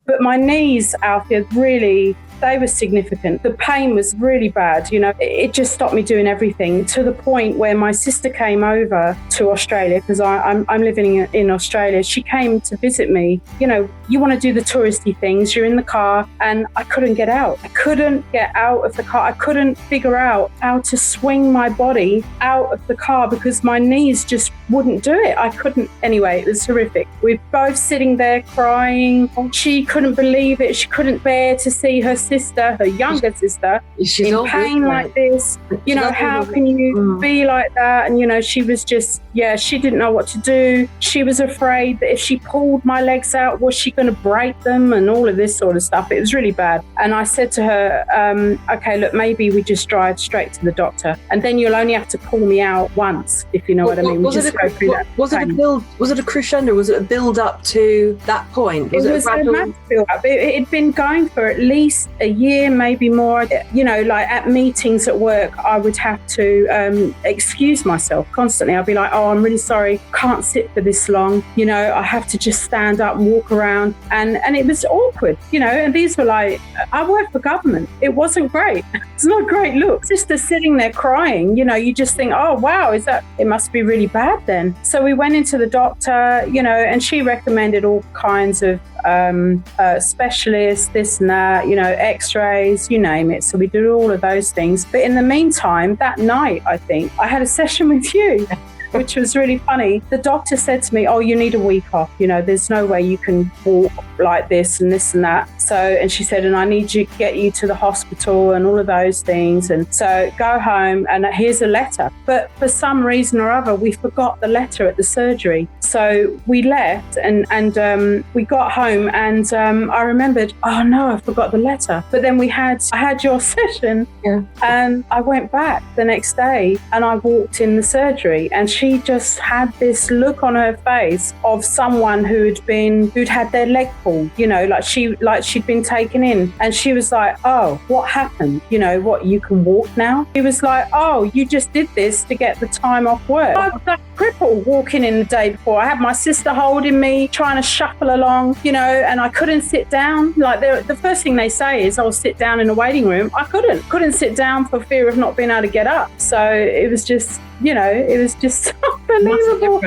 But my knees, Alfie, really, they were significant. The pain was really bad. It just stopped me doing everything, to the point where my sister came over to Australia, because I'm living in Australia. She came to visit me. You want to do the touristy things. You're in the car, and I couldn't get out. I couldn't get out of the car. I couldn't figure out how to swing my body out of the car because my knees just wouldn't do it. I couldn't. Anyway, it was horrific. We're both sitting there crying. She couldn't believe it. She couldn't bear to see her sister, her younger sister, in pain like this. How can you be like that? And, she was just, she didn't know what to do. She was afraid that if she pulled my legs out, was she going to break them and all of this sort of stuff? It was really bad. And I said to her, okay, look, maybe we just drive straight to the doctor. And then you'll only have to pull me out once, if you know what I mean. Was it a crescendo? Was it a build up to that point? It was a massive build up. It had been going for at least a year, maybe more. Like at meetings at work, I would have to excuse myself constantly. I'd be like, oh, I'm really sorry, can't sit for this long. I have to just stand up and walk around. And it was awkward, and these were like, I work for government. It wasn't great. It's not a great look. Sister sitting there crying, you just think, oh, wow, it must be really bad then. So we went into the doctor, and she recommended all kinds of specialists, this and that, x-rays, you name it. So we did all of those things. But in the meantime, that night, I think, I had a session with you, which was really funny. The doctor said to me, oh, you need a week off. There's no way you can walk like this and that. So, and she said, and I need to get you to the hospital and all of those things. And so go home and here's a letter. But for some reason or other, we forgot the letter at the surgery. So we left and we got home and I remembered, oh no, I forgot the letter. But then I had your session and I went back the next day and I walked in the surgery and she just had this look on her face of someone who'd had their leg pulled, like she'd been taken in. And she was like, oh, what happened? What, you can walk now? He was like, oh, you just did this to get the time off work. I was like crippled walking in the day before. I had my sister holding me, trying to shuffle along, and I couldn't sit down. Like the first thing they say is, I'll sit down in a waiting room. I couldn't sit down for fear of not being able to get up. So it was just, it was just unbelievable.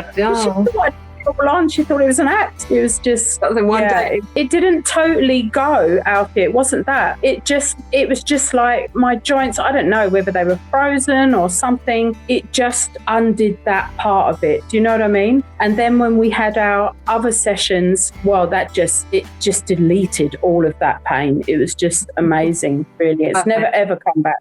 She thought it was an act. It was just day. It didn't totally go out here. It wasn't that. It was just like my joints, I don't know whether they were frozen or something. It just undid that part of it. Do you know what I mean? And then when we had our other sessions, well, it just deleted all of that pain. It was just amazing, really. It's never ever come back.